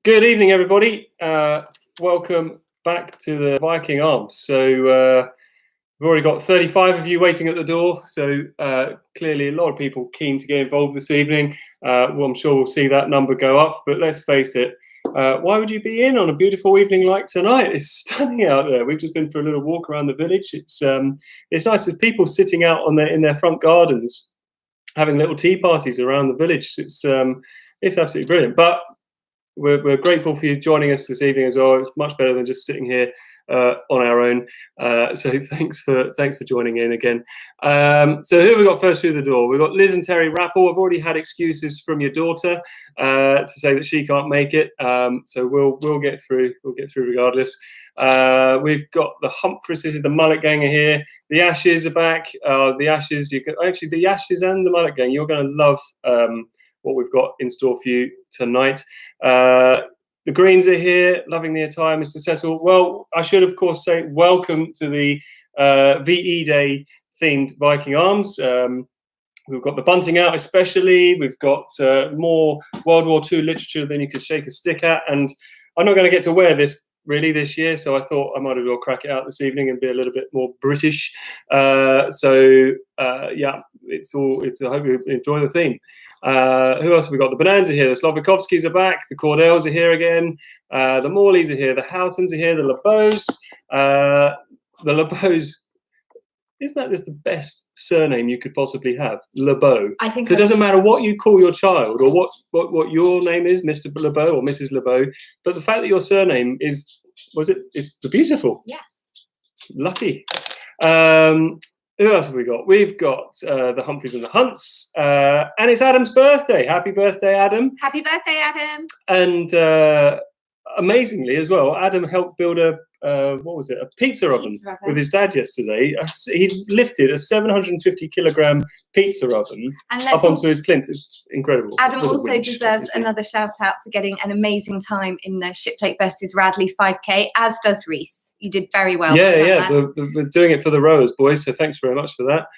Good evening, everybody. Welcome back to the Viking Arms. So we've already got 35 of you waiting at the door. So clearly a lot of people keen to get involved this evening. Well, I'm sure we'll see that number go up. But let's face it, why would you be in on a beautiful evening like tonight? It's stunning out there. We've just been for a little walk around the village. It's nice. There's people sitting out in their front gardens, having little tea parties around the village. It's absolutely brilliant. But we're grateful for you joining us this evening as well. It's much better than just sitting here on our own. So thanks for joining in again. So who have we got first through the door? We've got Liz and Terry Rappel. I've already had excuses from your daughter to say that she can't make it. So we'll get through. We'll get through regardless. We've got the Humphreys. This is the Mullet Gang are here. The Ashes are back. The Ashes. The Ashes and the Mullet Gang. You're going to love what we've got in store for you tonight. The Greens are here, loving the attire, Mr. Settle. Well, I should, of course, say welcome to the VE Day themed Viking Arms. We've got the bunting out especially. We've got more World War II literature than you could shake a stick at. And I'm not going to get to wear this really this year, so I thought I might as well crack it out this evening and be a little bit more British. Yeah, I hope you enjoy the theme. Who else have we got? The Bonanza here. The Slovakovskis are back. The Cordells are here again. The Morleys are here. The Houghtons are here. The LeBeaus. The LeBeaus. Isn't that just the best surname you could possibly have? LeBeau. I think so. It doesn't matter what you call your child or what your name is, Mr. LeBeau or Mrs. LeBeau, but the fact that your surname is beautiful. Yeah. Lucky. Who else have we got? We've got the Humphreys and the Hunts, and it's Adam's birthday. Happy birthday, Adam! Happy birthday, Adam! And amazingly as well, Adam helped build a pizza oven with his dad yesterday. He lifted a 750 kilogram pizza oven up onto his plinth. It's incredible. Adam also deserves another shout out for getting an amazing time in the Shiplake versus Radley 5K, as does Reese. You did very well. Yeah. We're doing it for the rowers, boys. So thanks very much for that.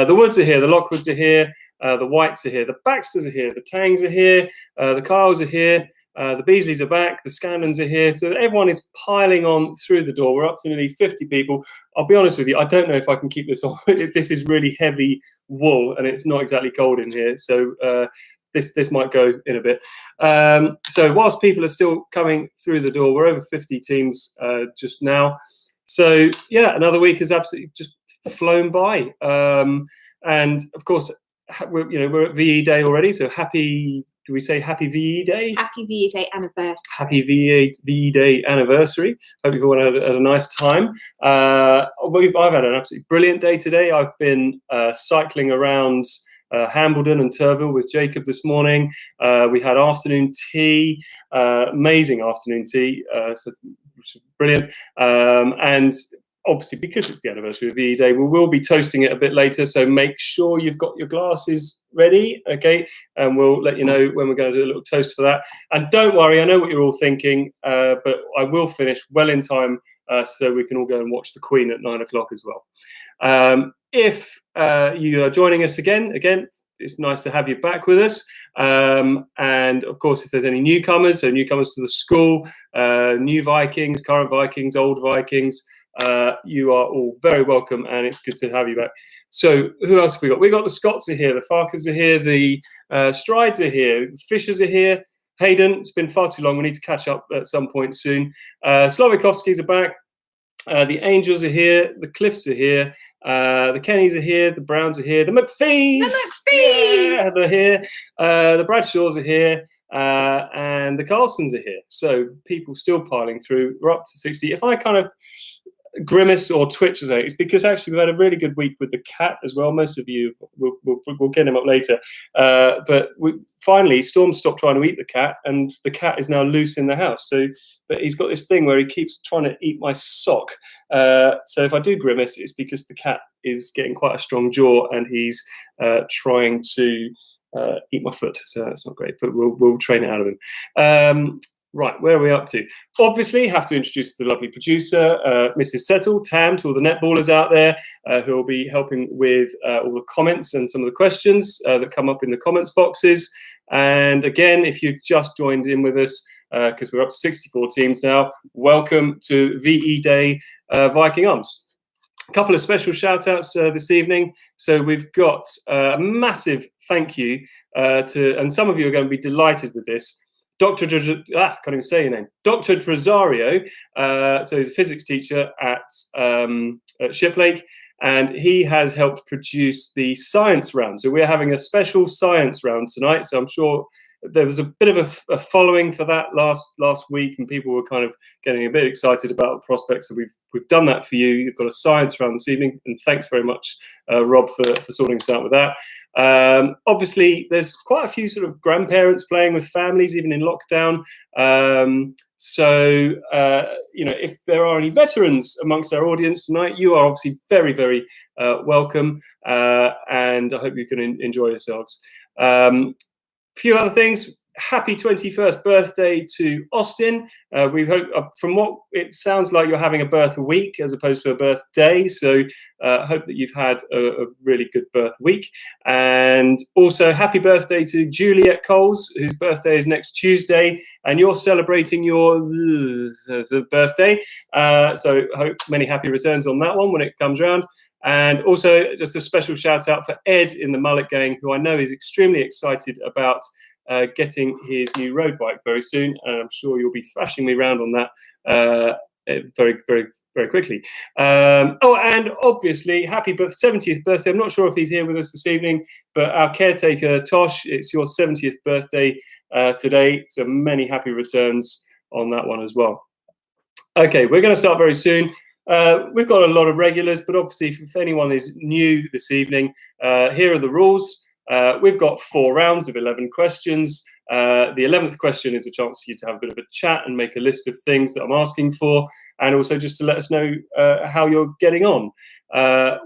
The Woods are here. The Lockwoods are here. The Whites are here. The Baxters are here. The Tangs are here. The Kyles are here. The Beasleys are back, the Scandons are here, so everyone is piling on through the door. We're up to nearly 50 people. I'll be honest with you, I don't know if I can keep this on. This is really heavy wool, and it's not exactly cold in here, so this might go in a bit. So whilst people are still coming through the door, we're over 50 teams just now. So yeah, another week has absolutely just flown by, and of course we're at VE Day already. So happy. Do we say happy VE Day? Happy VE Day anniversary. Happy VE Day anniversary. Hope you've all had a nice time. I've had an absolutely brilliant day today. I've been cycling around Hambledon and Turville with Jacob this morning. We had afternoon tea, amazing afternoon tea, so brilliant. And obviously, because it's the anniversary of VE Day, we will be toasting it a bit later. So make sure you've got your glasses ready, okay? And we'll let you know when we're going to do a little toast for that. And don't worry, I know what you're all thinking, but I will finish well in time so we can all go and watch the Queen at 9 o'clock as well. If you are joining us again, it's nice to have you back with us. And of course, if there's any newcomers, so newcomers to the school, new Vikings, current Vikings, old Vikings, you are all very welcome, and it's good to have you back. So who else have we got? We got the Scots are here, the Farkers are here, the Strides are here, the Fishers are here. Hayden, it's been far too long. We need to catch up at some point soon. Slovakovskis are back. The Angels are here. The Cliffs are here. The Kennys are here. The Browns are here. The McPhees! Yeah, they're here. The Bradshaws are here. And the Carlsons are here. So people still piling through. We're up to 60. If I kind of grimace or twitch or something, it's because actually we've had a really good week with the cat as well. Most of you we'll get him up later, but finally Storm stopped trying to eat the cat, and the cat is now loose in the house. So but he's got this thing where he keeps trying to eat my sock, so if I do grimace, it's because the cat is getting quite a strong jaw and he's trying to eat my foot, so that's not great, but we'll train it out of him. Right, where are we up to? Obviously, have to introduce the lovely producer, Mrs. Settle, Tam, to all the netballers out there who will be helping with all the comments and some of the questions that come up in the comments boxes. And again, if you've just joined in with us, because we're up to 64 teams now. Welcome to VE Day Viking Arms. A couple of special shout outs this evening. So we've got a massive thank you and some of you are going to be delighted with this. Can't even say your name. Dr. Rosario, so he's a physics teacher at Shiplake, and he has helped produce the science round. So we're having a special science round tonight. So I'm sure there was a bit of a following for that last week, and people were kind of getting a bit excited about the prospects. So we've done that for you. You've got a science round this evening, and thanks very much, Rob, for sorting us out with that. Obviously, there's quite a few sort of grandparents playing with families, even in lockdown. So if there are any veterans amongst our audience tonight, you are obviously very, very welcome, and I hope you can enjoy yourselves. Few other things. Happy 21st birthday to Austin. We hope, from what it sounds like, you're having a birth week as opposed to a birthday. So hope that you've had a really good birth week. And also happy birthday to Juliet Coles, whose birthday is next Tuesday, and you're celebrating your birthday. So hope many happy returns on that one when it comes round. And also just a special shout out for Ed in the Mullet Gang, who I know is extremely excited about getting his new road bike very soon, and I'm sure you'll be thrashing me around on that very, very, very quickly. And obviously, happy 70th birthday. I'm not sure if he's here with us this evening, but our caretaker, Tosh, it's your 70th birthday today, so many happy returns on that one as well. Okay, we're going to start very soon. We've got a lot of regulars, but obviously, if anyone is new this evening, here are the rules. We've got 4 rounds of 11 questions. The 11th question is a chance for you to have a bit of a chat and make a list of things that I'm asking for, and also just to let us know how you're getting on.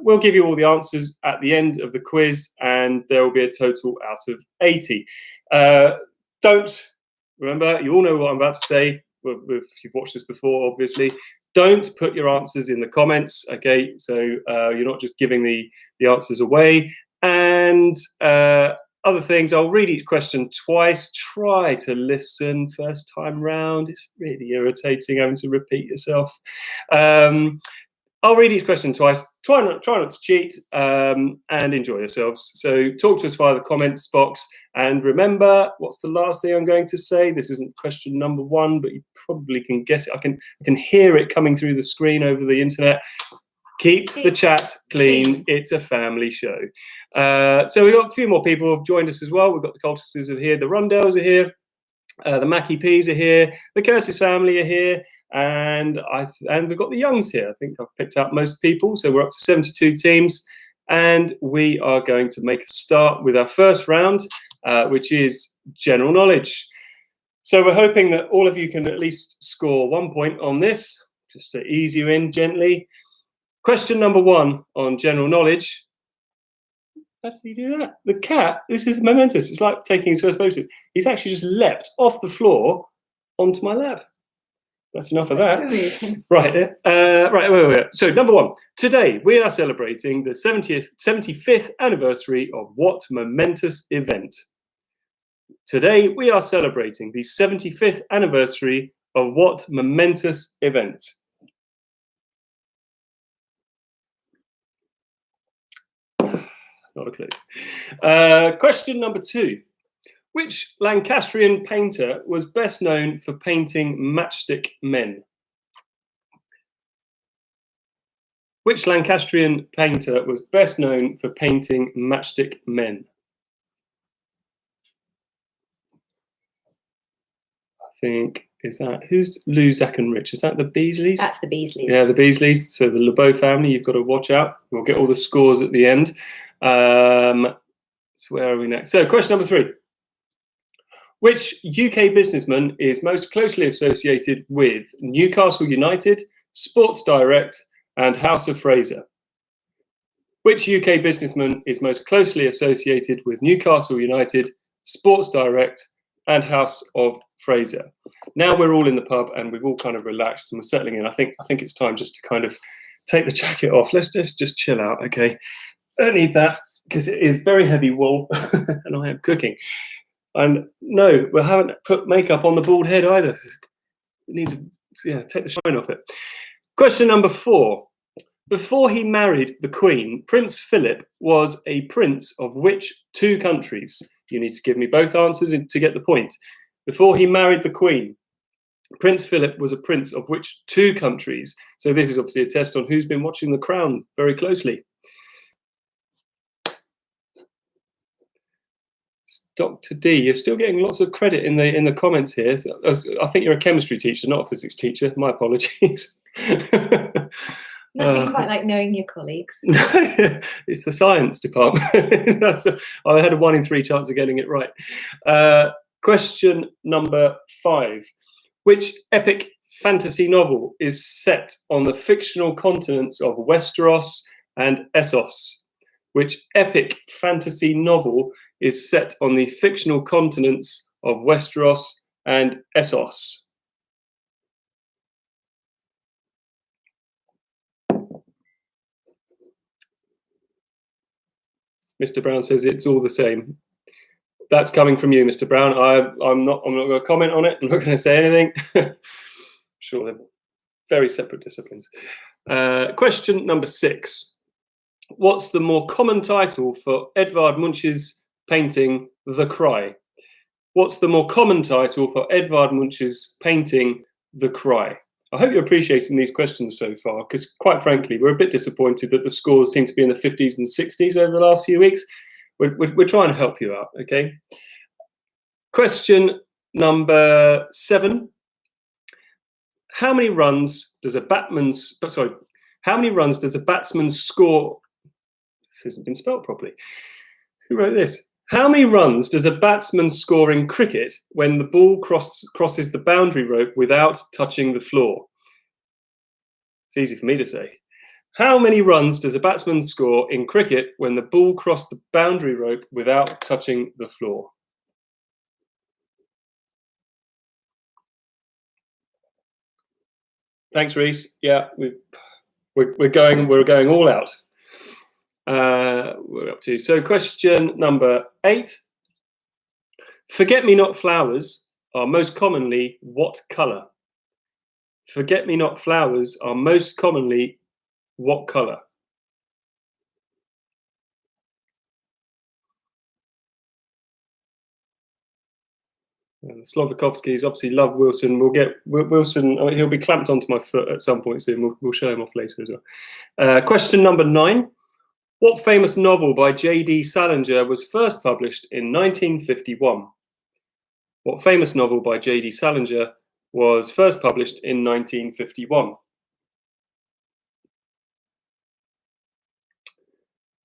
We'll give you all the answers at the end of the quiz, and there will be a total out of 80. Remember, you all know what I'm about to say. If you've watched this before, obviously. Don't put your answers in the comments, okay? So you're not just giving the answers away. And other things, I'll read each question twice. Try to listen first time round. It's really irritating having to repeat yourself. I'll read each question twice. Try not to cheat, and enjoy yourselves. So talk to us via the comments box. And remember, what's the last thing I'm going to say? This isn't question number 1, but you probably can guess it. I can hear it coming through the screen over the internet. Keep the chat clean. It's a family show. So we've got a few more people who have joined us as well. We've got the Cultuses are here. The Rundells are here. The Mackie Peas are here. The Curtis family are here. And we've got the Youngs here. I think I've picked up most people. So we're up to 72 teams. And we are going to make a start with our first round, which is general knowledge. So we're hoping that all of you can at least score 1 point on this, just to ease you in gently. Question number 1 on general knowledge. How did he do that? The cat, this is momentous. It's like taking his first boxes. He's actually just leapt off the floor onto my lap. That's enough of that. Right. Wait. So number 1. Today we are celebrating the 75th anniversary of what momentous event? Today we are celebrating the 75th anniversary of what momentous event? Not a clue. Question number 2. Which Lancastrian painter was best known for painting matchstick men? Which Lancastrian painter was best known for painting matchstick men? I think, who's Lou, Zach and Rich? Is that the Beasleys? That's the Beasleys. Yeah, the Beasleys. So the LeBeau family, you've got to watch out. We'll get all the scores at the end. So where are we next? So question number 3. Which UK businessman is most closely associated with Newcastle United, Sports Direct, and House of Fraser? Which UK businessman is most closely associated with Newcastle United, Sports Direct, and House of Fraser? Now we're all in the pub and we've all kind of relaxed and we're settling in. I think it's time just to kind of take the jacket off. Let's just chill out, okay? Don't need that because it is very heavy wool and I am cooking. And no, we haven't put makeup on the bald head either. We need to take the shine off it. Question number 4. Before he married the Queen, Prince Philip was a prince of which 2 countries? You need to give me both answers to get the point. Before he married the Queen, Prince Philip was a prince of which 2 countries? So this is obviously a test on who's been watching The Crown very closely. Dr. D, you're still getting lots of credit in the comments here. So, I think you're a chemistry teacher, not a physics teacher. My apologies. Nothing quite like knowing your colleagues. It's the science department. I had a 1 in 3 chance of getting it right. Question number 5. Which epic fantasy novel is set on the fictional continents of Westeros and Essos? Which epic fantasy novel is set on the fictional continents of Westeros and Essos? Mr. Brown says it's all the same. That's coming from you, Mr. Brown. I'm not going to comment on it. I'm not going to say anything. I'm sure they're very separate disciplines. Question number 6. What's the more common title for Edvard Munch's painting, The Cry? What's the more common title for Edvard Munch's painting, The Cry? I hope you're appreciating these questions so far, because quite frankly, we're a bit disappointed that the scores seem to be in the 50s and 60s over the last few weeks. We're trying to help you out, okay? Question number 7. How many runs does a batsman score? This hasn't been spelled properly. Who wrote this? How many runs does a batsman score in cricket when the ball crosses the boundary rope without touching the floor? It's easy for me to say. How many runs does a batsman score in cricket when the ball crossed the boundary rope without touching the floor? Thanks, Reese. Yeah, we're going all out. We're up to question number 8. Forget-me-not flowers are most commonly what colour? Forget-me-not flowers are most commonly what colour? Slovakovsky's obviously love Wilson. We'll get Wilson. He'll be clamped onto my foot at some point soon. We'll show him off later as well. Question number 9. What famous novel by Jd Salinger was first published in 1951? What famous novel by Jd Salinger was first published in 1951?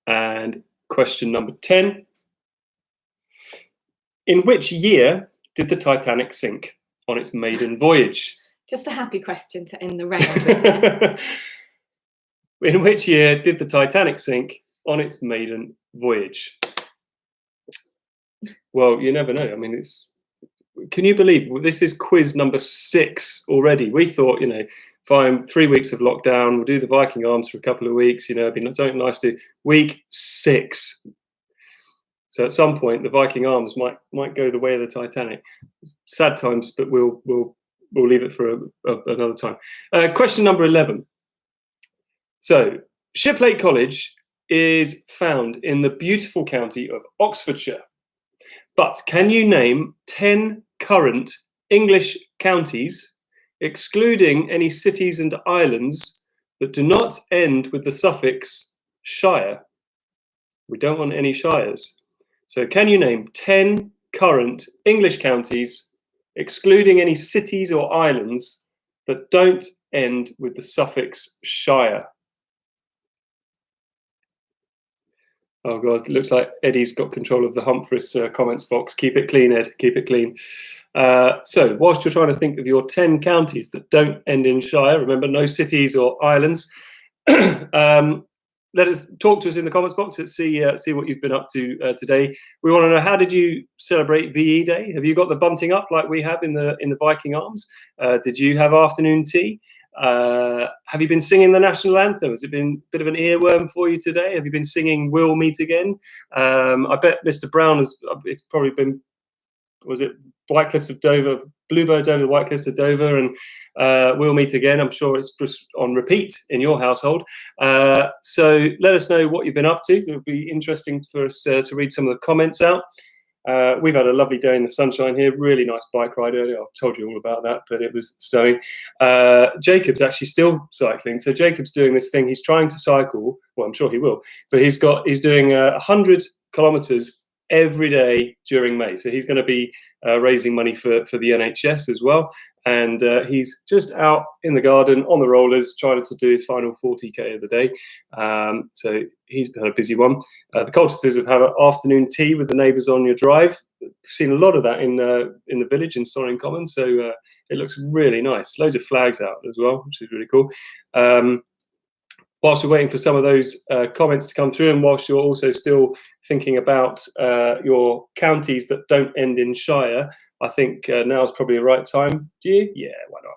And question number 10. In which year did the Titanic sink on its maiden voyage? Just a happy question to end the round with. In which year did the Titanic sink on its maiden voyage? Well, you never know. I mean, can you believe this is quiz number 6 already? We thought, fine, 3 weeks of lockdown, we'll do the Viking Arms for a couple of weeks, it'd be something nice to do. Week 6. So at some point, the Viking Arms might go the way of the Titanic. Sad times, but we'll leave it for another time. Question number 11. So, Shiplake College is found in the beautiful county of Oxfordshire. But can you name 10 current English counties, excluding any cities and islands, that do not end with the suffix shire? We don't want any shires. So can you name 10 current English counties, excluding any cities or islands, that don't end with the suffix shire? Oh God, it looks like Eddie's got control of the Humphreys comments box. Keep it clean, Ed, keep it clean. So whilst you're trying to think of your 10 counties that don't end in shire, remember no cities or islands, let us talk to us in the comments box. Let's see what you've been up to today. We want to know, how did you celebrate VE Day? Have you got the bunting up like we have in the Viking Arms? Did you have afternoon tea? Have you been singing the national anthem? Has it been a bit of an earworm for you today? Have you been singing "We'll Meet Again"? I bet Mr. Brown it's probably been was it White Cliffs of Dover, Bluebirds over the White Cliffs of Dover, and We'll Meet Again. I'm sure it's just on repeat in your household. So let us know what you've been up to. It'll be interesting for us to read some of the comments out. We've had a lovely day in the sunshine here. Really nice bike ride earlier. I've told you all about that, but it was stunning. Jacob's actually still cycling. So Jacob's doing this thing. He's trying to cycle. Well, I'm sure he will, but he's doing 100 kilometers every day during May. So he's going to be raising money for the NHS as well. And he's just out in the garden on the rollers trying to do his final 40k of the day. So he's had a busy one. The Colchesters have had an afternoon tea with the neighbours on your drive. We've seen a lot of that in the village in Sorring Common. So it looks really nice. Loads of flags out as well, which is really cool. Whilst we're waiting for some of those comments to come through, and whilst you're also still thinking about your counties that don't end in shire, I think now is probably the right time. Do you? Yeah, why not?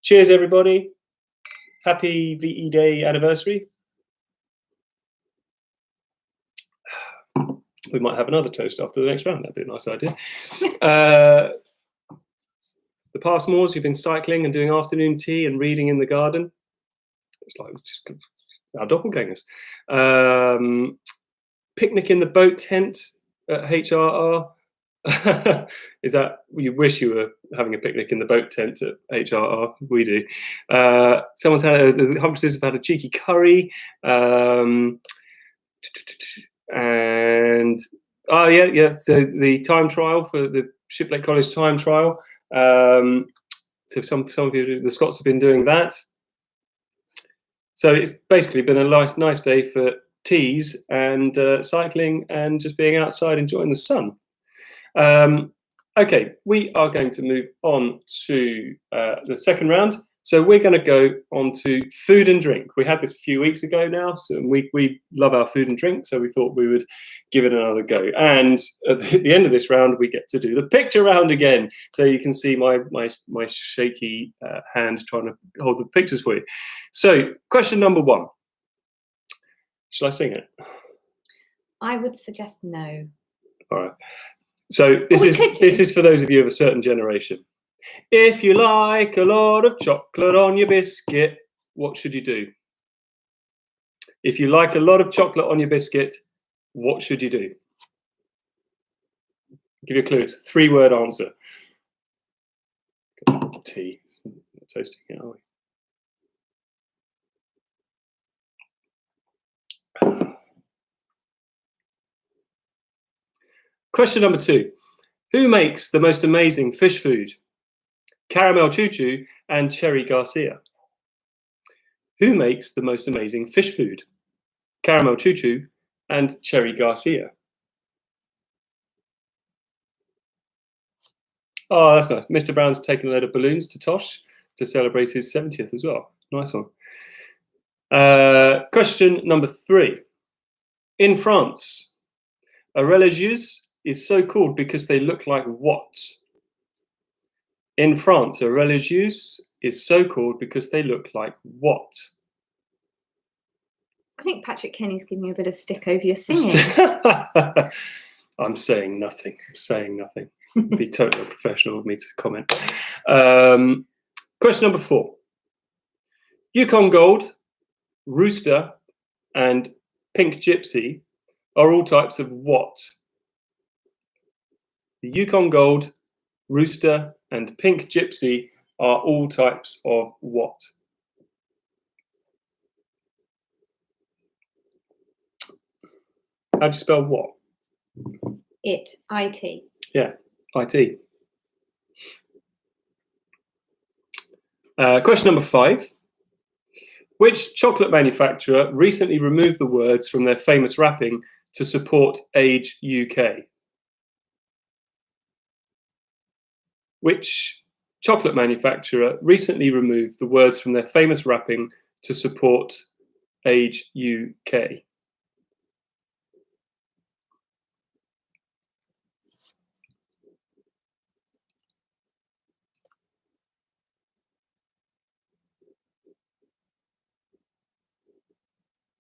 Cheers, everybody. Happy VE Day anniversary. We might have another toast after the next round. That'd be a nice idea. The Passmores, who've been cycling and doing afternoon tea and reading in the garden. It's like just our doppelgangers. Picnic in the boat tent at HRR. Is that, you wish you were having a picnic in the boat tent at HRR? We do. Someone's had, the Humphreys have had a cheeky curry. And oh yeah. So the time trial for the Shiplake College time trial. So some of you, the Scots have been doing that. So it's basically been a nice day for teas and cycling and just being outside enjoying the sun. Okay, we are going to move on to the second round. So we're going to go on to food and drink. We had this a few weeks ago now, so we love our food and drink, so we thought we would give it another go. And at the end of this round, we get to do the picture round again. So you can see my shaky hand trying to hold the pictures for you. So question number 1. Shall I sing it? I would suggest no. All right. So this is for those of you of a certain generation. If you like a lot of chocolate on your biscuit, what should you do? If you like a lot of chocolate on your biscuit, what should you do? I'll give you a clue. It's a 3-word answer. Tea. Not toasting it, are we? Question number 2. Who makes the most amazing fish food? Caramel Choo Choo and Cherry Garcia. Who makes the most amazing fish food? Caramel Choo Choo and Cherry Garcia. Oh, that's nice. Mr. Brown's taken a load of balloons to Tosh to celebrate his 70th as well. Nice one. Question number 3. In France, a religieuse is so called because they look like what? In France, a religieuse is so called because they look like what? I think Patrick Kenny's giving you a bit of stick over your singing. I'm saying nothing. It'd be totally unprofessional of me to comment. Question number 4. Yukon Gold, Rooster, and Pink Gypsy are all types of what? The Yukon Gold, Rooster, and Pink Gypsy are all types of what? How do you spell what? It. IT. Yeah, IT. Question number 5. Which chocolate manufacturer recently removed the words from their famous wrapping to support Age UK? Which chocolate manufacturer recently removed the words from their famous wrapping to support Age UK? I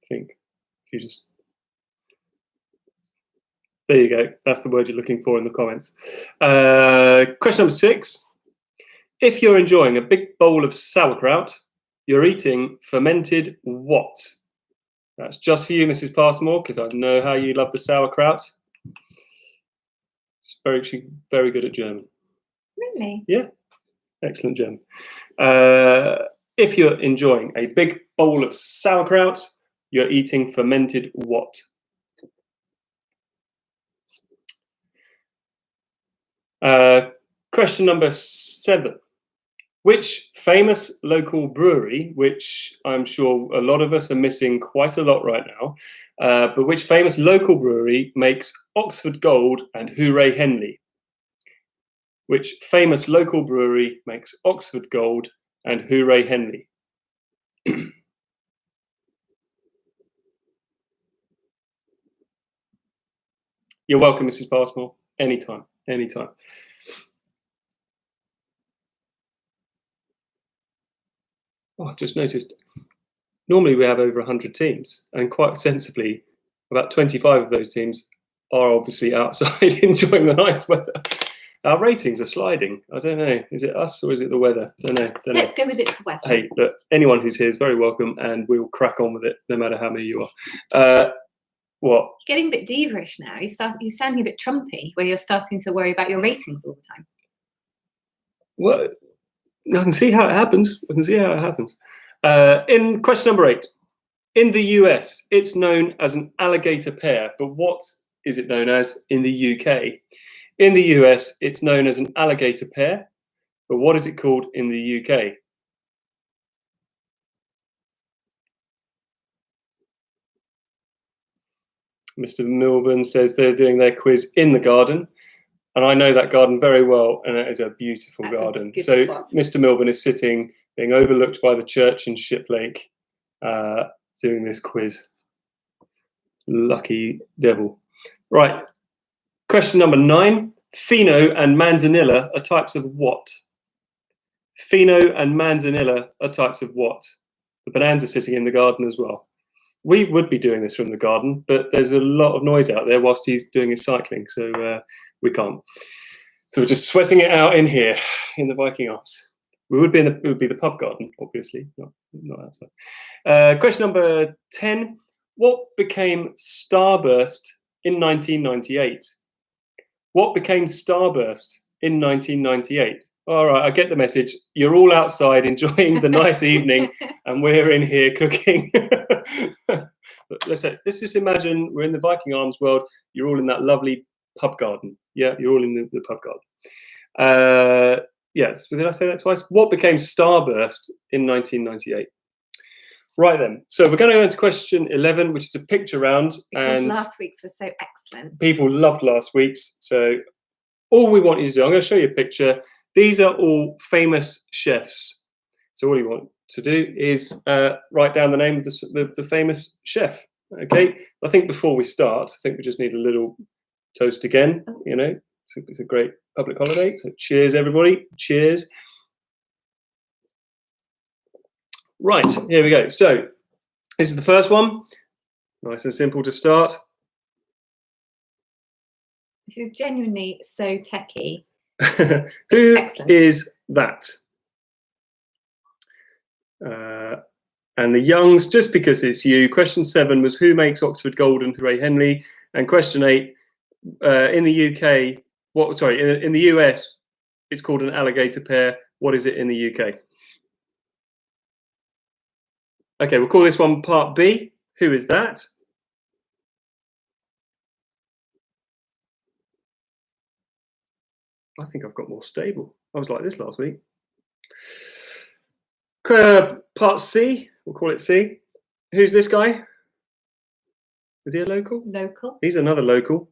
think if you just There you go. That's the word you're looking for in the comments. Question number 6. If you're enjoying a big bowl of sauerkraut, you're eating fermented what? That's just for you, Mrs. Passmore, because I know how you love the sauerkraut. She's very good at German. Really? Yeah, excellent German. If you're enjoying a big bowl of sauerkraut, you're eating fermented what? Question number 7. Which famous local brewery, which I'm sure a lot of us are missing quite a lot right now, but which famous local brewery makes Oxford Gold and Hooray Henley? Which famous local brewery makes Oxford Gold and Hooray Henley? You're welcome, Mrs. Passmore. Anytime, anytime. Oh, I've just noticed, normally we have over 100 teams, and quite sensibly, about 25 of those teams are obviously outside enjoying the nice weather. Our ratings are sliding. I don't know. Is it us or is it the weather? Don't know. Let's go with it's the weather. Hey, look, anyone who's here is very welcome, and we'll crack on with it, no matter how many you are. What? Getting a bit diva-ish now. You're sounding a bit Trumpy, where you're starting to worry about your ratings all the time. Well, I can see how it happens. In question number 8, in the US, it's known as an alligator pear, but what is it known as in the UK? In the US, it's known as an alligator pear, but what is it called in the UK? Mr. Milburn says they're doing their quiz in the garden, and I know that garden very well, and it is a beautiful garden. So spot. Mr. Milburn is sitting, being overlooked by the church in Shiplake, doing this quiz. Lucky devil. Right. Question number 9. Fino and manzanilla are types of what? Fino and manzanilla are types of what? The bonanza's sitting in the garden as well. We would be doing this from the garden, but there's a lot of noise out there whilst he's doing his cycling, so we can't. So we're just sweating it out in here, in the Viking Arms. It would be the pub garden, obviously, not outside. Question number 10. What became Starburst in 1998? What became Starburst in 1998? All right, I get the message. You're all outside enjoying the nice evening, and we're in here cooking. Let's just imagine we're in the Viking Arms world. You're all in that lovely pub garden. Yeah, you're all in the pub garden. Yes, did I say that twice? What became Starburst in 1998? Right then, so we're going to go into question 11, which is a picture round. Because and last week's was so excellent. People loved last week's, so all we want you to do, I'm going to show you a picture. These are all famous chefs. So all you want to do is write down the name of the famous chef. Okay, I think before we start, I think we just need a little toast again. You know, it's a great public holiday. So cheers, everybody. Cheers. Right, here we go. So this is the first one. Nice and simple to start. This is genuinely so techie. Who excellent. Is that? And the Youngs, just because it's you. Question 7 was who makes Oxford Gold and Hooray Henley? And question 8, in the UK, in the US, it's called an alligator pear. What is it in the UK? Okay, we'll call this one part B. Who is that? I think I've got more stable. I was like this last week. Part C, we'll call it C. Who's this guy? Is he a local? Local. He's another local.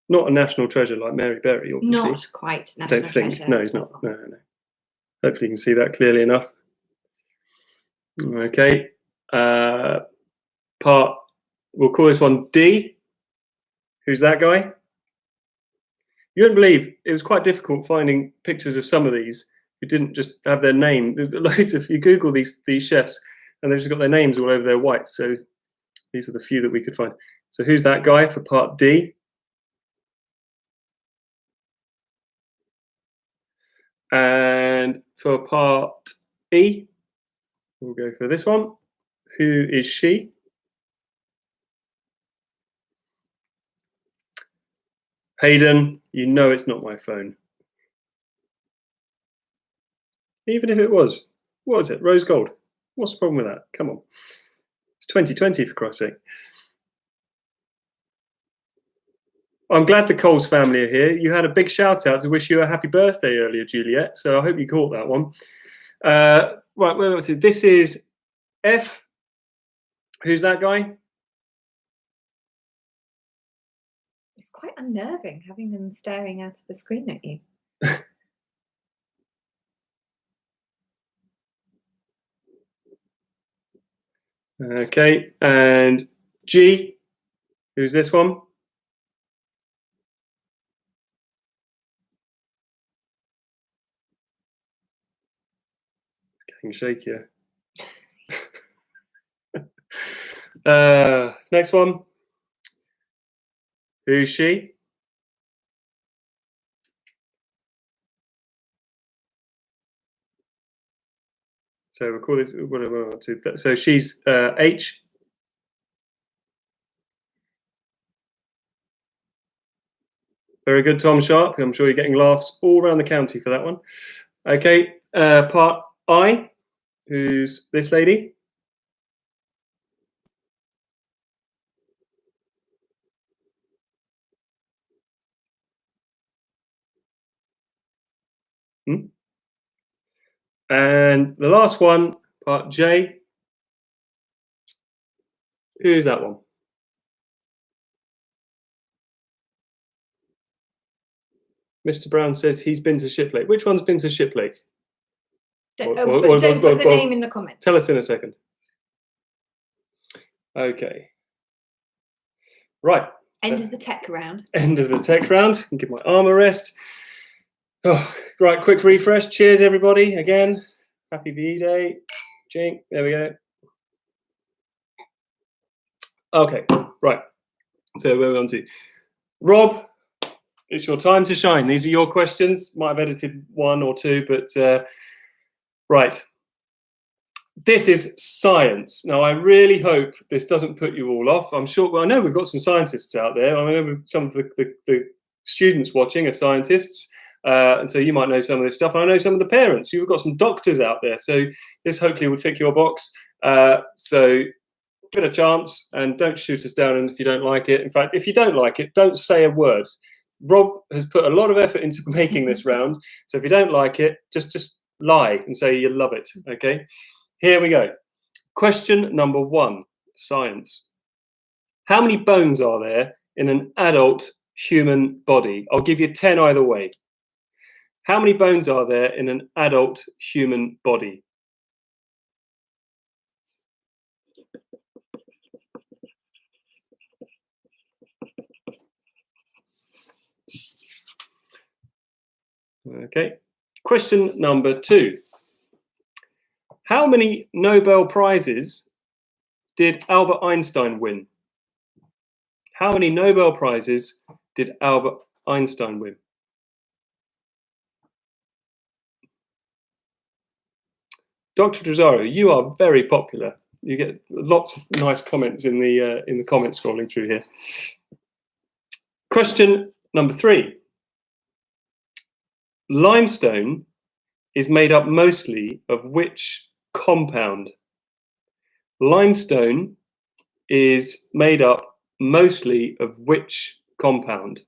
Not a national treasure like Mary Berry, obviously. Not quite national treasure. No, he's not. No. Hopefully you can see that clearly enough. Okay. We'll call this one D. Who's that guy? You wouldn't believe it was quite difficult finding pictures of some of these who didn't just have their name. There's loads of, you Google these chefs and they've just got their names all over their whites. So these are the few that we could find. So who's that guy for part D? And for part E, we'll go for this one. Who is she? Hayden, you know it's not my phone. Even if it was. What is it? Rose gold. What's the problem with that? Come on. It's 2020, for Christ's sake. I'm glad the Coles family are here. You had a big shout out to wish you a happy birthday earlier, Juliet. So I hope you caught that one. Right, this is F. Who's that guy? It's quite unnerving having them staring out of the screen at you. Okay, and G. Who's this one? It's getting shakier. Next one. Who's she? So we'll call this whatever I want to. So she's H. Very good, Tom Sharp. I'm sure you're getting laughs all around the county for that one. Okay, part I. Who's this lady? And the last one, part J. Who's that one? Mr. Brown says he's been to Shiplake. Which one's been to Shiplake? Don't put the name in the comments. Tell us in a second. Okay. Right. End of the tech round. End of the tech round. I'll give my arm a rest. Oh, right, quick refresh. Cheers, everybody. Again, happy VE Day. Jink. There we go. Okay, right. So where are we on to? Rob, it's your time to shine. These are your questions. Might have edited one or two, but right. This is science. Now, I really hope this doesn't put you all off. I'm sure, well, I know we've got some scientists out there. I know some of the students watching are scientists, and so you might know some of this stuff. And I know some of the parents. You've got some doctors out there. So this hopefully will tick your box. So give it a chance and don't shoot us down if you don't like it. In fact, if you don't like it, don't say a word. Rob has put a lot of effort into making this round. So if you don't like it, just lie and say you love it, okay? Here we go. Question number 1, science. How many bones are there in an adult human body? I'll give you 10 either way. How many bones are there in an adult human body? Okay. Question number 2. How many Nobel Prizes did Albert Einstein win? How many Nobel Prizes did Albert Einstein win? Dr. Tresario, you are very popular. You get lots of nice comments in the comments scrolling through here. Question number 3. Limestone is made up mostly of which compound? Limestone is made up mostly of which compound?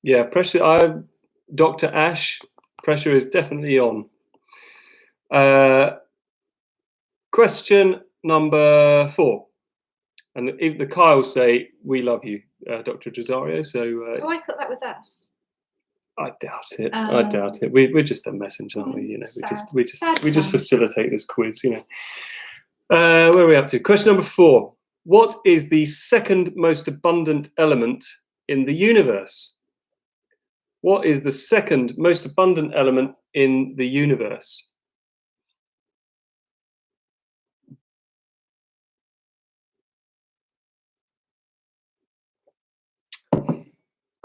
Yeah, pressure. Dr. Ash, pressure is definitely on. Question number 4. And the Kyles say, we love you, Dr. Tresario. So, oh, I thought that was us. I doubt it. I doubt it. We're just a messenger, aren't we? You know, we just facilitate this quiz. You know, where are we up to? Question number 4. What is the second most abundant element in the universe? What is the second most abundant element in the universe?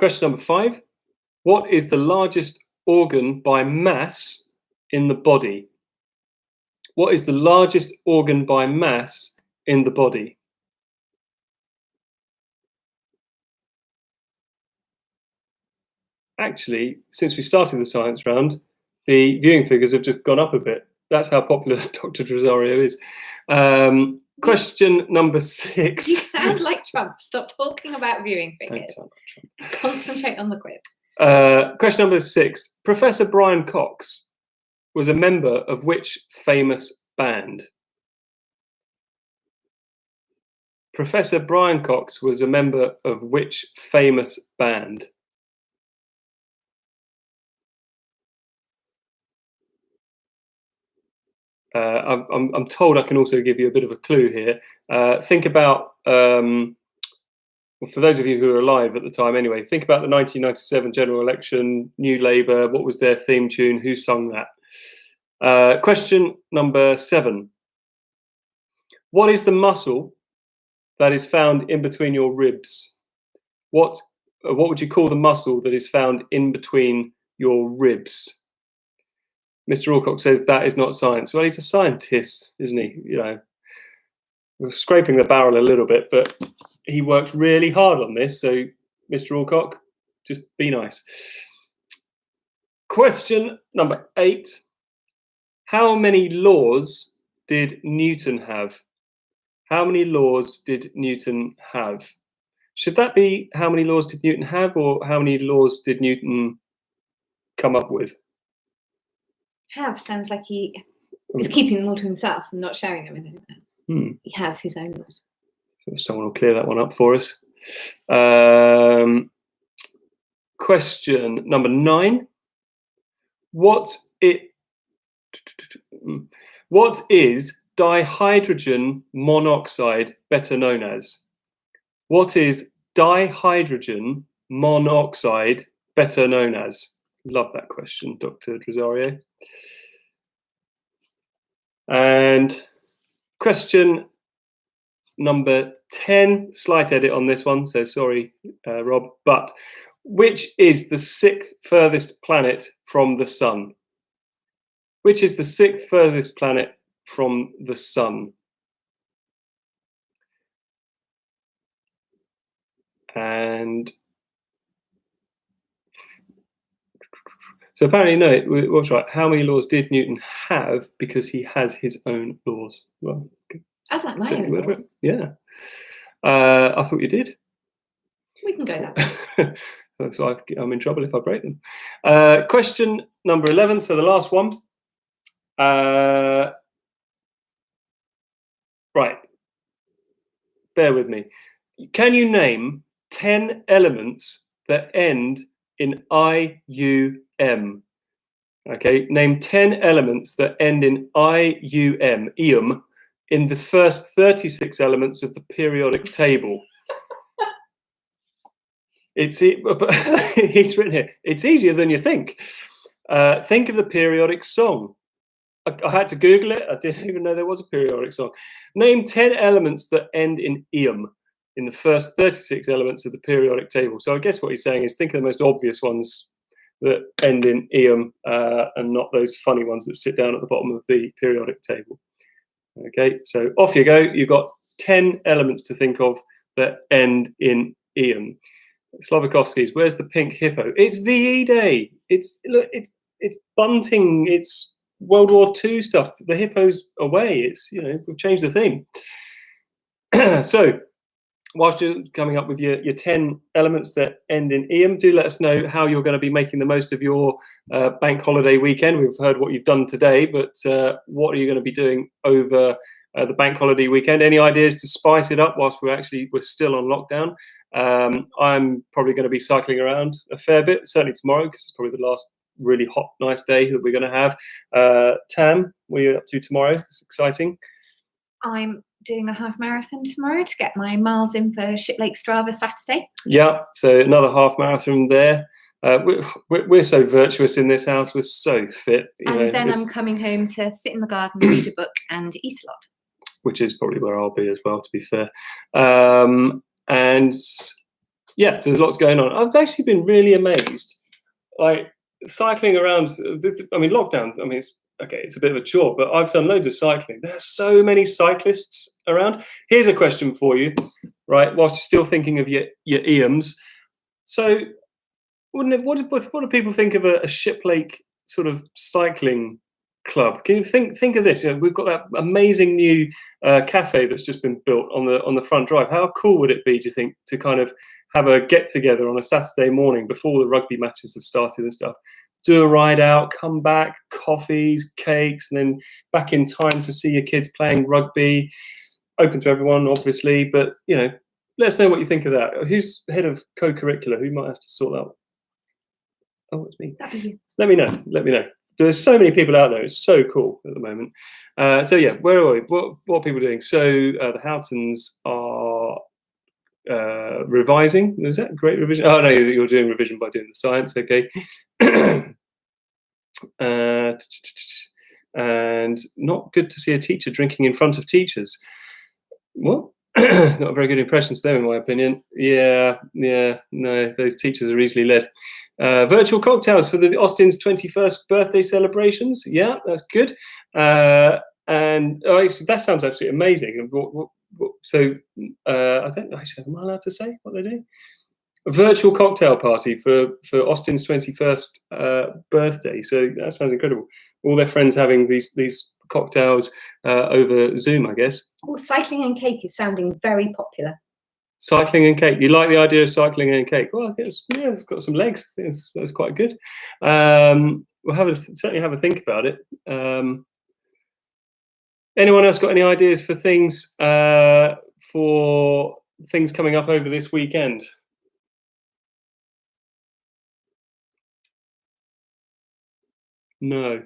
Question number 5. What is the largest organ by mass in the body? What is the largest organ by mass in the body? Actually, since we started the science round, the viewing figures have just gone up a bit. That's how popular Dr. Rosario is. Question number 6. You sound like Trump. Stop talking about viewing figures. Don't sound like Trump. Concentrate on the quiz. Question number 6. Professor Brian Cox was a member of which famous band? Professor Brian Cox was a member of which famous band? I'm told I can also give you a bit of a clue here. Think about, well, for those of you who were alive at the time anyway, think about the 1997 general election, New Labour, what was their theme tune, who sung that? Question number 7. What is the muscle that is found in between your ribs? What would you call the muscle that is found in between your ribs? Mr. Alcock says that is not science. Well, he's a scientist, isn't he? You know, we're scraping the barrel a little bit, but he worked really hard on this. So, Mr. Alcock, just be nice. Question number 8. How many laws did Newton have? How many laws did Newton have? Should that be how many laws did Newton have, or how many laws did Newton come up with? Have sounds like he is keeping them all to himself and not sharing them with anyone else. He has his own laws. Someone will clear that one up for us. Question number 9. What is dihydrogen monoxide better known as? What is dihydrogen monoxide better known as? Love that question, Dr. Rosario. And question number 10, slight edit on this one, so sorry, Rob, but which is the 6th furthest planet from the sun? Which is the 6th furthest planet from the sun? And so apparently, no, it was right. How many laws did Newton have? Because he has his own laws. Well, I'd like my own laws. Yeah. I thought you did. We can go that way. So I'm in trouble if I break them. Question number 11, so the last one. Right. Bear with me. Can you name 10 elements that end in IUM? Okay, name 10 elements that end in IUM, in the first 36 elements of the periodic table. It's written here. It's easier than you think. Think of the periodic song. I had to Google it. I didn't even know there was a periodic song. Name 10 elements that end in ium in the first 36 elements of the periodic table. So I guess what he's saying is think of the most obvious ones that end in ium and not those funny ones that sit down at the bottom of the periodic table. Okay, so off you go. You've got 10 elements to think of that end in ium. Slavakovsky's, where's the pink hippo? It's VE Day. It's bunting. It's World War II stuff. The hippo's away. It's, you know, we've changed the theme. So, whilst you're coming up with your 10 elements that end in ium, do let us know how you're going to be making the most of your bank holiday weekend. We've heard what you've done today, but what are you going to be doing over the bank holiday weekend? Any ideas to spice it up whilst we're still on lockdown? I'm probably going to be cycling around a fair bit, certainly tomorrow, because it's probably the last really hot, nice day that we're going to have. Tam, what are you up to tomorrow? It's exciting. I'm doing a half marathon tomorrow to get my miles in for Ship Lake Strava Saturday. Yeah, so another half marathon there. We're so virtuous in this house. We're so fit. Then I'm coming home to sit in the garden, read a book, and eat a lot. Which is probably where I'll be as well, to be fair. And yeah, so there's lots going on. I've actually been really amazed, like cycling around. I mean, lockdown. I mean, it's a bit of a chore, but I've done loads of cycling. There's so many cyclists around. Here's a question for you, right? Whilst you're still thinking of your EMs, so what do people think of a Shiplake sort of cycling club? Can you think of this? You know, we've got that amazing new cafe that's just been built on the front drive. How cool would it be, do you think, to kind of have a get together on a Saturday morning before the rugby matches have started and stuff? Do a ride out, come back, coffees, cakes, and then back in time to see your kids playing rugby. Open to everyone, obviously, but you know, let us know what you think of that. Who's head of co-curricular? Who might have to sort that out? Oh, it's me. Let me know. Let me know. There's so many people out there. It's so cool at the moment. So yeah, where are we? What are people doing? So the Houghtons are revising. Was that great revision? Oh no, you're doing revision by doing the science. Okay. And not good to see a teacher drinking in front of teachers. What? Not a very good impression to them, in my opinion. Yeah, no, those teachers are easily led. Virtual cocktails for the Austin's 21st birthday celebrations. Yeah, that's good. And actually, that sounds absolutely amazing. So I think, actually, am I allowed to say what they're doing? A virtual cocktail party for Austin's 21st birthday. So that sounds incredible. All their friends having these cocktails over Zoom, I guess. Oh, cycling and cake is sounding very popular. Cycling and cake. You like the idea of cycling and cake? Well, I think it's got some legs. I think that's quite good. We'll certainly have a think about it. Anyone else got any ideas for things coming up over this weekend? No.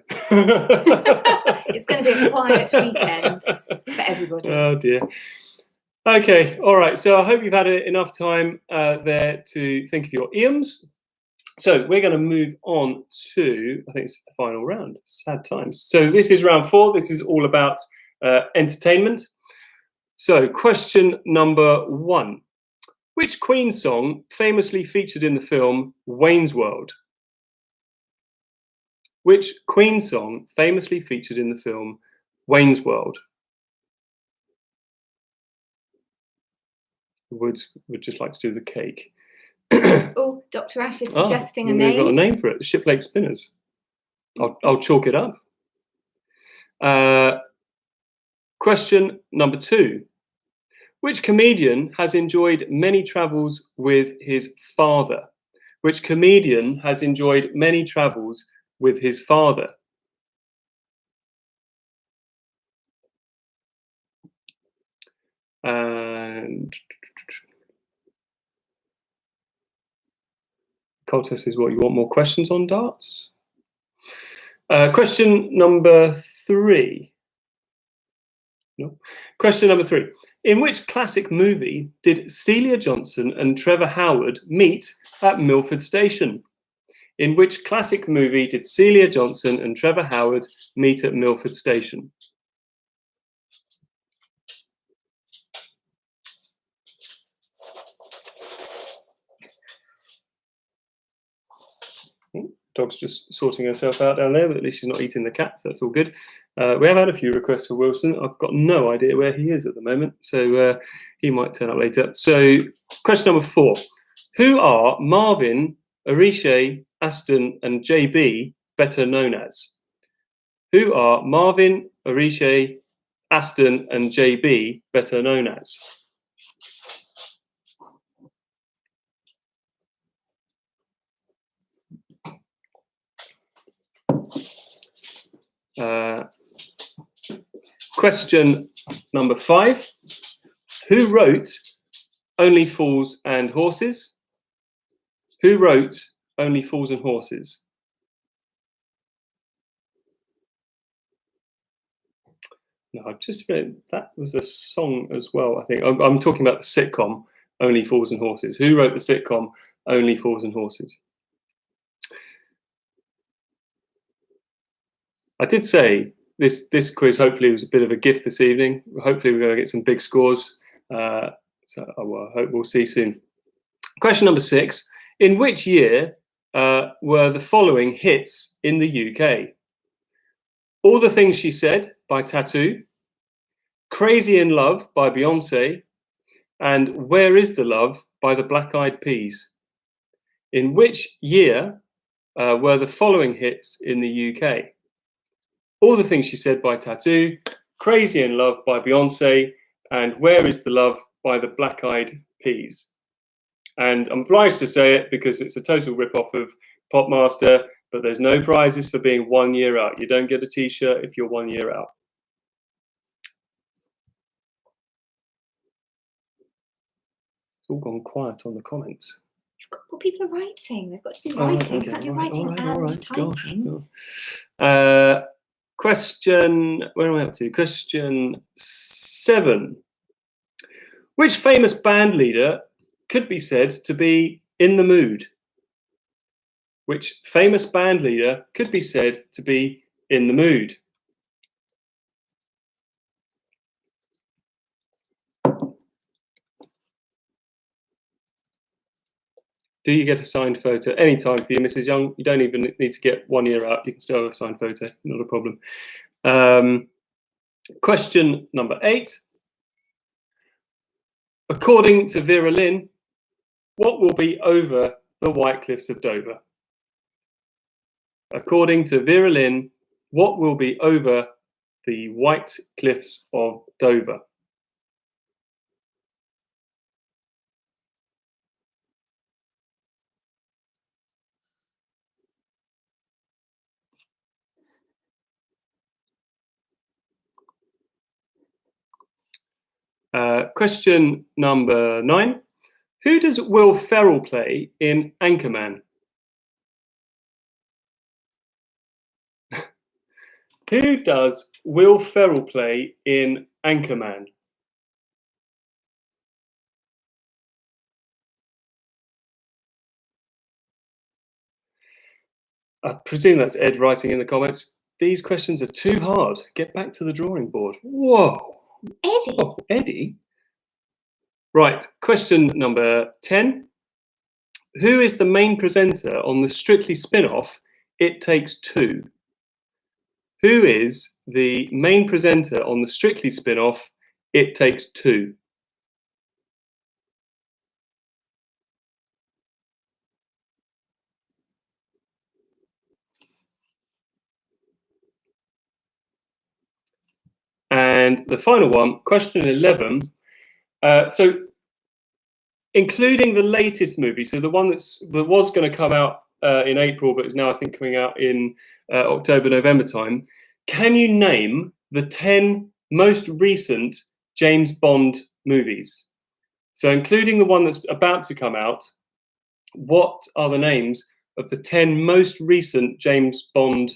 It's going to be a quiet weekend for everybody. Oh dear. Okay, all right. So I hope you've had enough time there to think of your idioms. So we're going to move on to, I think this is the final round. Sad times. So this is round 4. This is all about entertainment. So question number 1. Which Queen song famously featured in the film Wayne's World? Which Queen song famously featured in the film Wayne's World? Would just like to do the cake. Oh, Dr. Ash is suggesting a name. We've got a name for it. The Shiplake Spinners. I'll chalk it up. Question number 2. Which comedian has enjoyed many travels with his father? Which comedian has enjoyed many travels with his father? And Coltest is what you want more questions on darts. Question number 3. No. Question number 3. In which classic movie did Celia Johnson and Trevor Howard meet at Milford Station? In which classic movie did Celia Johnson and Trevor Howard meet at Milford Station? Dog's just sorting herself out down there, but at least she's not eating the cat, so that's all good. We have had a few requests for Wilson. I've got no idea where he is at the moment, so he might turn up later. So question number 4. Who are Marvin, Arishe, Aston and JB better known as? Who are Marvin, Arishe, Aston and JB better known as? Question number 5. Who wrote Only Fools and Horses? Who wrote Only Fools and Horses? No, I've just read that was a song as well. I think I'm talking about the sitcom Only Fools and Horses. Who wrote the sitcom Only Fools and Horses? I did say this quiz hopefully was a bit of a gift this evening. Hopefully we're going to get some big scores. So I hope we'll see soon. Question number 6. In which year were the following hits in the UK? All the Things She Said by Tattoo, Crazy in Love by Beyonce, and Where Is the Love by the Black Eyed Peas. In which year were the following hits in the UK? All the Things She Said by Tattoo, Crazy in Love by Beyonce, and Where Is the Love by the Black Eyed Peas. And I'm obliged to say it because it's a total rip-off of Popmaster, but there's no prizes for being 1 year out. You don't get a t-shirt if you're 1 year out. It's all gone quiet on the comments. Well, people are writing. They've got to do writing. Okay, Can't do all writing right, and typing. Gosh. Question, where am I up to? Question 7. Which famous band leader could be said to be in the mood? Which famous band leader could be said to be in the mood? Do you get a signed photo? Anytime for you, Mrs. Young. You don't even need to get 1 year out. You can still have a signed photo, not a problem. Question number 8. According to Vera Lynn, what will be over the White Cliffs of Dover? According to Vera Lynn, what will be over the White Cliffs of Dover? Question number 9. Who does Will Ferrell play in Anchorman? Who does Will Ferrell play in Anchorman? I presume that's Ed writing in the comments. These questions are too hard. Get back to the drawing board. Whoa. Eddie. Oh, Eddie. Right, question number 10. Who is the main presenter on the Strictly spin-off It Takes Two? Who is the main presenter on the Strictly spin-off It Takes Two? And the final one, question 11. So including the latest movie, so the one that was going to come out in April, but is now, I think, coming out in October, November time. Can you name the 10 most recent James Bond movies? So including the one that's about to come out, what are the names of the 10 most recent James Bond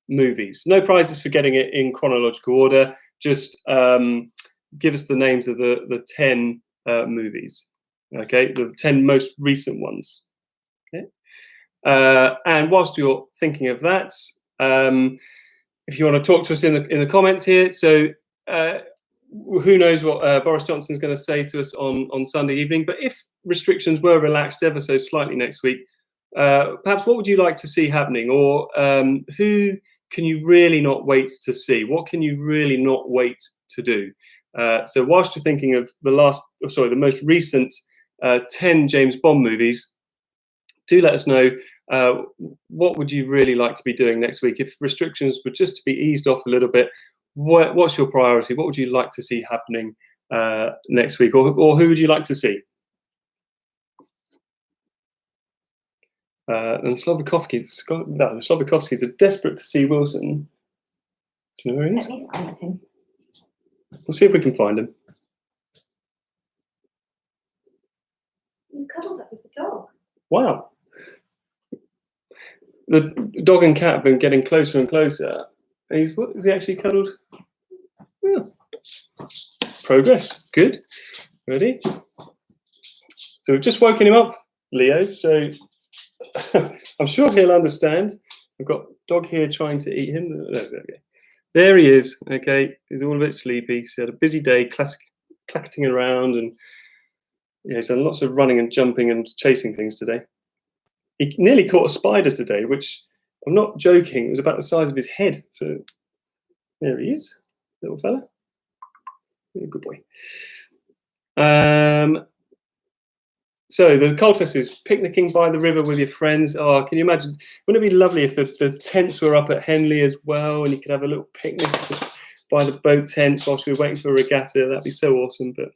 movies? No prizes for getting it in chronological order. Just give us the names of the 10 movies. Okay, the 10 most recent ones. Okay, and whilst you're thinking of that, if you want to talk to us in the comments here, so who knows what Boris Johnson's going to say to us on Sunday evening? But if restrictions were relaxed ever so slightly next week, perhaps what would you like to see happening, or who can you really not wait to see? What can you really not wait to do? So whilst you're thinking of the most recent 10 James Bond movies, do let us know what would you really like to be doing next week if restrictions were just to be eased off a little bit. What's your priority? What would you like to see happening next week, or who would you like to see? And the Slovakovskis are desperate to see Wilson. Do you know where he is? Let me find him. We'll see if we can find him. He's cuddled up with the dog. Wow. The dog and cat have been getting closer and closer. And is he actually cuddled? Yeah. Progress. Good. Ready? So we've just woken him up, Leo. So I'm sure he'll understand. I've got dog here trying to eat him. There he is. Okay. He's all a bit sleepy. He's had a busy day, clacketing around and Yeah, he's done lots of running and jumping and chasing things today. He nearly caught a spider today, which I'm not joking. It was about the size of his head. So there he is, little fella. Good boy. So the cultist is picnicking by the river with your friends. Oh, can you imagine? Wouldn't it be lovely if the tents were up at Henley as well, and you could have a little picnic just by the boat tents whilst we were waiting for a regatta? That'd be so awesome, but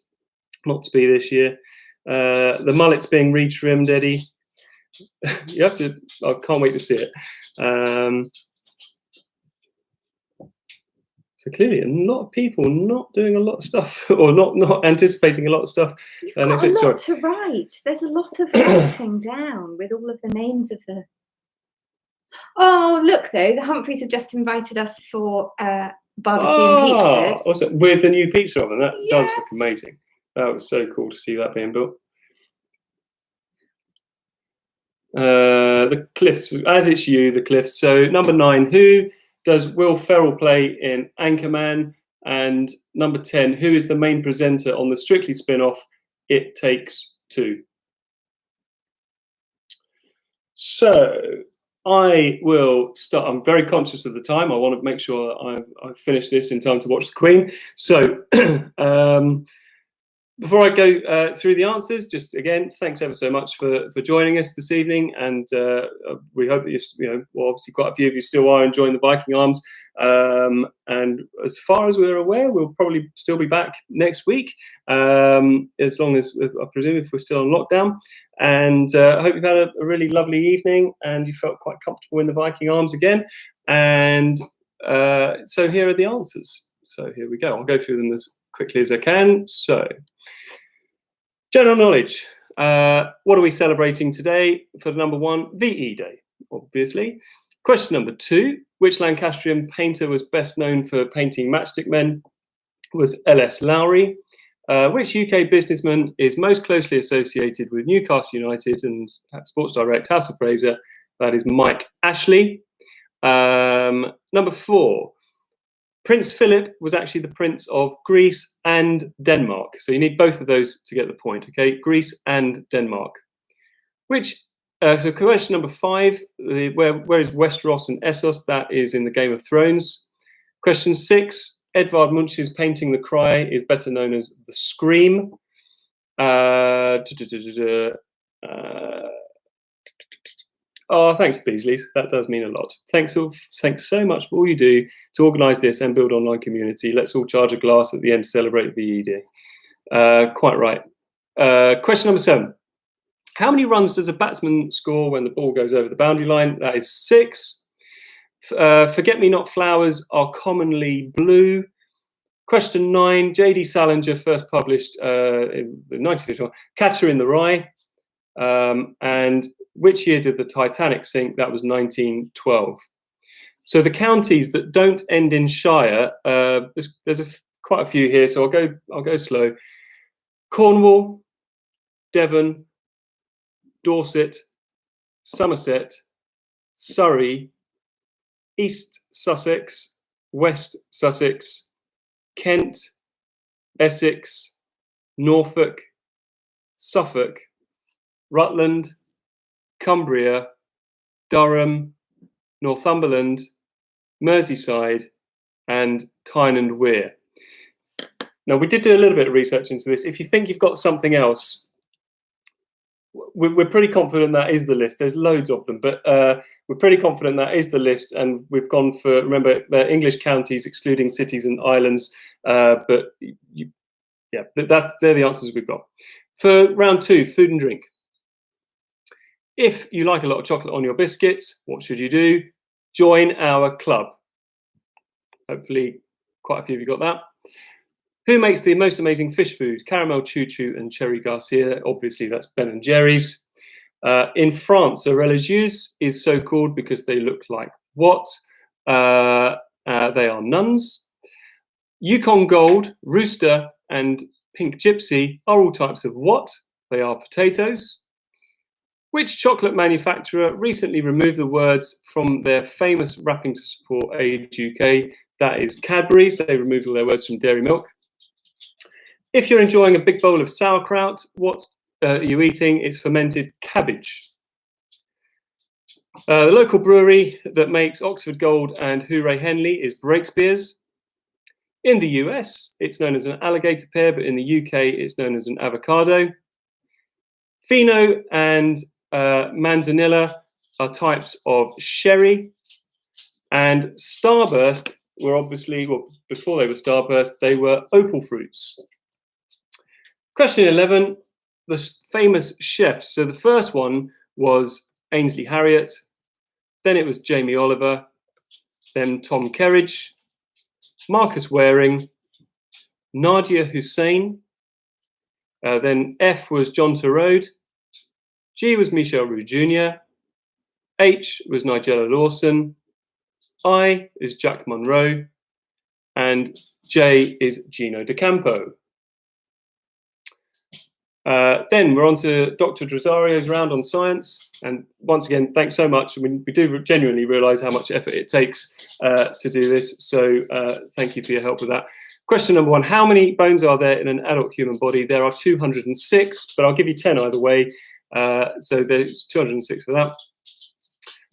not to be this year. The mullet's being retrimmed, Eddie. You have to. I can't wait to see it. So clearly, a lot of people not doing a lot of stuff, or not anticipating a lot of stuff. You've got a lot to write. There's a lot of writing down with all of the names of the. Oh, look though, the Humphreys have just invited us for barbecue and pizzas. Awesome. With the new pizza oven, that does look amazing. That was so cool to see that being built. The Cliffs, as it's you, the Cliffs. So number 9, who does Will Ferrell play in Anchorman? And number 10, who is the main presenter on the Strictly spin-off It Takes Two? So I will start. I'm very conscious of the time. I want to make sure I finish this in time to watch the Queen. So before I go through the answers, just again, thanks ever so much for joining us this evening, and we hope that well, obviously quite a few of you still are enjoying the Viking Arms. And as far as we're aware, we'll probably still be back next week, as long as I presume if we're still on lockdown. And I hope you've had a really lovely evening and you felt quite comfortable in the Viking Arms again. And so here are the answers. So here we go. I'll go through them as quickly as I can. So, general knowledge. What are we celebrating today for number 1? VE Day, obviously. Question number 2. Which Lancastrian painter was best known for painting matchstick men? Was L.S. Lowry. Which UK businessman is most closely associated with Newcastle United and Sports Direct House of Fraser? That is Mike Ashley. Number 4. Prince Philip was actually the Prince of Greece and Denmark. So you need both of those to get the point, okay? Greece and Denmark. So question number 5, where is Westeros and Essos? That is in the Game of Thrones. Question 6, Edvard Munch's painting The Cry is better known as The Scream. Oh, thanks, Beasley. That does mean a lot. Thanks so much for all you do to organise this and build online community. Let's all charge a glass at the end to celebrate VE Day. Quite right. Question number 7. How many runs does a batsman score when the ball goes over the boundary line? That is 6. Forget-me-not flowers are commonly blue. Question 9. Jd Salinger first published in 1951, Catcher in the Rye. And which year did the Titanic sink? That was 1912. So the counties that don't end in shire, there's quite a few here, so I'll go slow. Cornwall, Devon, Dorset, Somerset, Surrey, East Sussex, West Sussex, Kent, Essex, Norfolk, Suffolk, Rutland, Cumbria, Durham, Northumberland, Merseyside, and Tyne and Wear. Now, we did do a little bit of research into this. If you think you've got something else, we're pretty confident that is the list. There's loads of them, but we're pretty confident that is the list. And we've gone for, remember, the English counties, excluding cities and islands. They're the answers we've got. For round 2, food and drink. If you like a lot of chocolate on your biscuits, what should you do? Join our club. Hopefully, quite a few of you got that. Who makes the most amazing fish food? Caramel Choo Choo and Cherry Garcia. Obviously, that's Ben and Jerry's. In France, a religieuse is so called because they look like what? They are nuns. Yukon Gold, Rooster, and Pink Gypsy are all types of what? They are potatoes. Which chocolate manufacturer recently removed the words from their famous wrapping to support Age UK? That is Cadbury's. They removed all their words from dairy milk. If you're enjoying a big bowl of sauerkraut, what are you eating? It's fermented cabbage. The local brewery that makes Oxford Gold and Hooray Henley is Breakspears. In the US, it's known as an alligator pear, but in the UK, it's known as an avocado. Fino and Manzanilla are types of sherry. And Starburst were obviously, well, before they were Starburst, they were opal fruits. Question 11, the famous chefs. So the first one was Ainsley Harriott, then it was Jamie Oliver, then Tom Kerridge, Marcus Waring, Nadia Hussein, then F was John Turode, G was Michel Roux Jr., H was Nigella Lawson, I is Jack Monroe, and J is Gino D'Acampo. Then we're on to Dr. Drosario's round on science. And once again, thanks so much. I mean, we do genuinely realise how much effort it takes to do this. So thank you for your help with that. Question number 1, how many bones are there in an adult human body? There are 206, but I'll give you 10 either way. So there's 206 for that.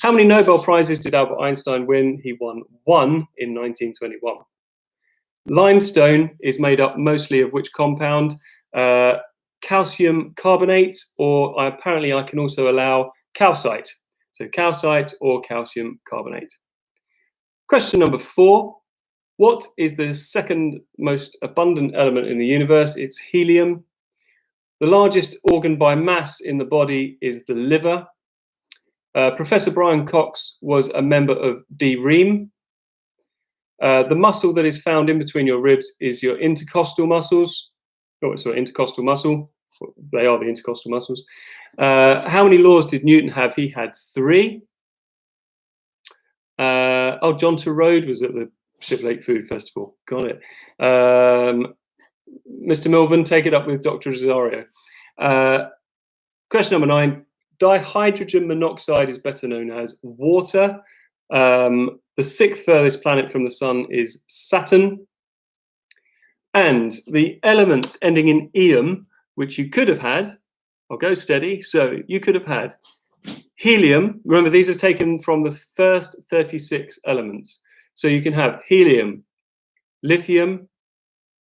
How many Nobel Prizes did Albert Einstein win? He won 1 in 1921. Limestone is made up mostly of which compound? Calcium carbonate, or apparently I can also allow calcite. So calcite or calcium carbonate. Question number 4. What is the second most abundant element in the universe? It's helium. The largest organ by mass in the body is the liver. Professor Brian Cox was a member of D. Ream. The muscle that is found in between your ribs is your intercostal muscles. Oh, sorry, intercostal muscle. They are the intercostal muscles. How many laws did Newton have? He had 3. John Turode was at the Ship Lake Food Festival. Got it. Mr. Milburn, take it up with Dr. Rosario. Question number 9. Dihydrogen monoxide is better known as water. The 6th furthest planet from the sun is Saturn. And the elements ending in ium, which you could have had, I'll go steady. So you could have had helium. Remember, these are taken from the first 36 elements. So you can have helium, lithium,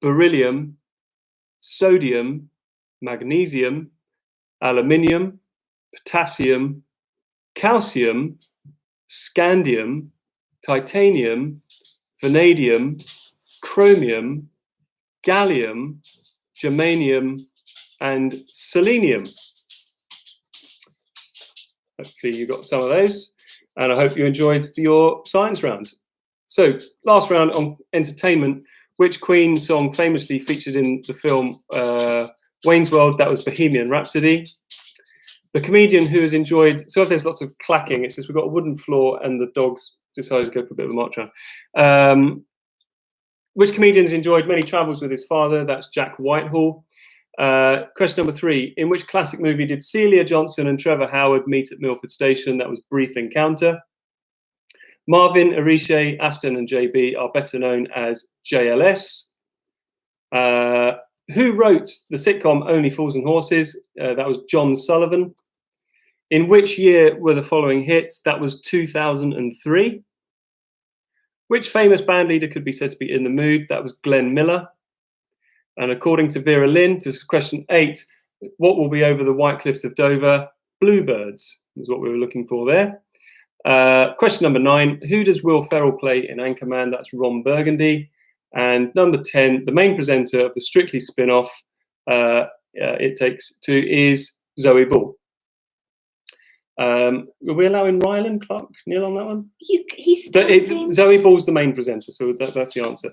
beryllium, sodium, magnesium, aluminium, potassium, calcium, scandium, titanium, vanadium, chromium, gallium, germanium, and selenium. Hopefully you got some of those, and I hope you enjoyed your science round. So last round on entertainment. Which Queen song famously featured in the film Wayne's World? That was Bohemian Rhapsody. The comedian who has enjoyed, so if there's lots of clacking, it's just we've got a wooden floor and the dogs decided to go for a bit of a march around. Which comedian's enjoyed many travels with his father? That's Jack Whitehall. Question number 3. In which classic movie did Celia Johnson and Trevor Howard meet at Milford Station? That was Brief Encounter. Marvin, Arishe, Aston and JB are better known as JLS. Who wrote the sitcom Only Fools and Horses? That was John Sullivan. In which year were the following hits? That was 2003. Which famous band leader could be said to be in the mood? That was Glenn Miller. And according to Vera Lynn, this is question 8, what will be over the White Cliffs of Dover? Bluebirds is what we were looking for there. Question number 9, who does Will Ferrell play in Anchorman? That's Ron Burgundy. And number 10, the main presenter of the Strictly spin-off, It Takes Two, is Zoe Ball. Are we allowing Ryland Clark Neil on that one? Zoe Ball's the main presenter, so that's the answer.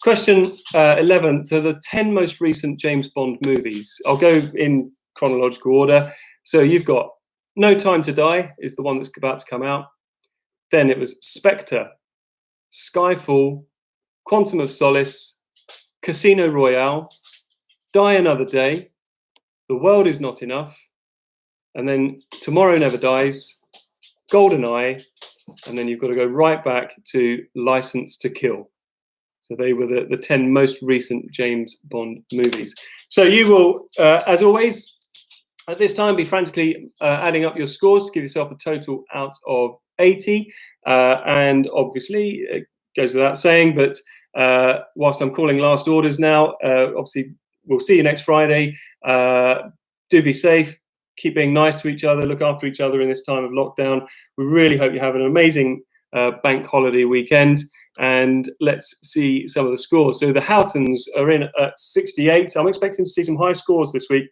Question 11, so the 10 most recent James Bond movies. I'll go in chronological order. So you've got No Time to Die is the one that's about to come out. Then it was Spectre, Skyfall, Quantum of Solace, Casino Royale, Die Another Day, The World Is Not Enough, and then Tomorrow Never Dies, GoldenEye, and then you've got to go right back to License to Kill. So they were the 10 most recent James Bond movies. So you will, as always, At this time, be frantically adding up your scores to give yourself a total out of 80. And obviously, it goes without saying, but whilst I'm calling last orders now, obviously, we'll see you next Friday. Do be safe. Keep being nice to each other. Look after each other in this time of lockdown. We really hope you have an amazing bank holiday weekend. And let's see some of the scores. So the Houghtons are in at 68. I'm expecting to see some high scores this week.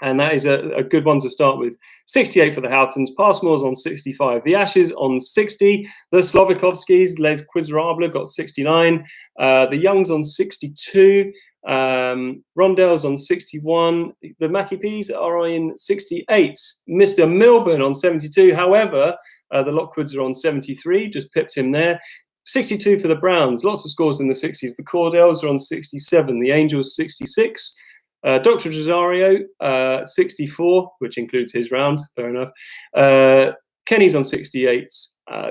And that is a good one to start with. 68 for the Houghtons, Passmore's on 65, the Ashes on 60, the Slovakovskis, Les Quizrable got 69, the Youngs on 62, Rondell's on 61, the Mackie Peas are in 68, Mr. Milburn on 72. However, the Lockwoods are on 73, just pipped him there. 62 for the Browns, lots of scores in the 60s. The Cordells are on 67, the Angels 66. Dr. Rosario, 64, which includes his round, fair enough. Kenny's on 68.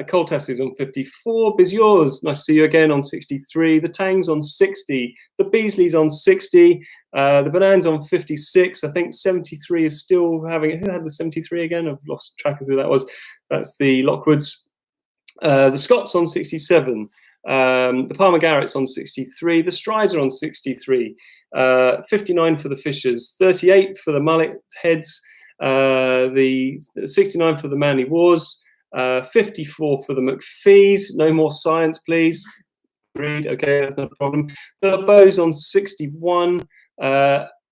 Coltas is on 54. Bizyours, nice to see you again, on 63. The Tang's on 60. The Beasley's on 60. The Banan's on 56. I think 73 is still having... Who had the 73 again? I've lost track of who that was. That's the Lockwoods. The Scott's on 67. The Palmer Garrett's on 63. The Strides are on 63. 59 for the Fishers. 38 for the Mullet Heads. The 69 for the Manly Wars. 54 for the McPhees. No more science, please. Agreed. Okay, that's not a problem. The Bows on 61.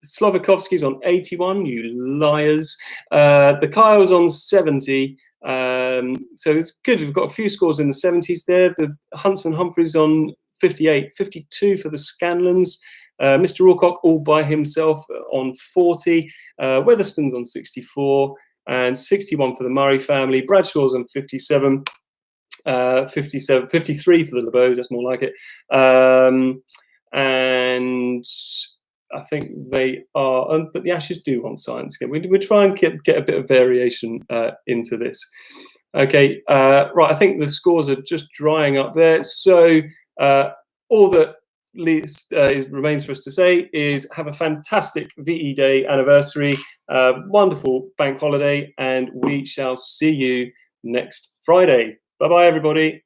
Slovakovsky's on 81. You liars. The Kyle's on 70. So it's good. We've got a few scores in the 70s there. The Hunts and Humphreys on 58, 52 for the Scanlons. Mr. Alcock all by himself on 40. Weatherstone's on 64 and 61 for the Murray family. Bradshaw's on 57. 53 for the LeBeaus. That's more like it. And I think they are, but the Ashes do want science again. We try and get a bit of variation into this. Okay, right. I think the scores are just drying up there. So all that remains for us to say is have a fantastic VE Day anniversary, wonderful bank holiday, and we shall see you next Friday. Bye-bye, everybody.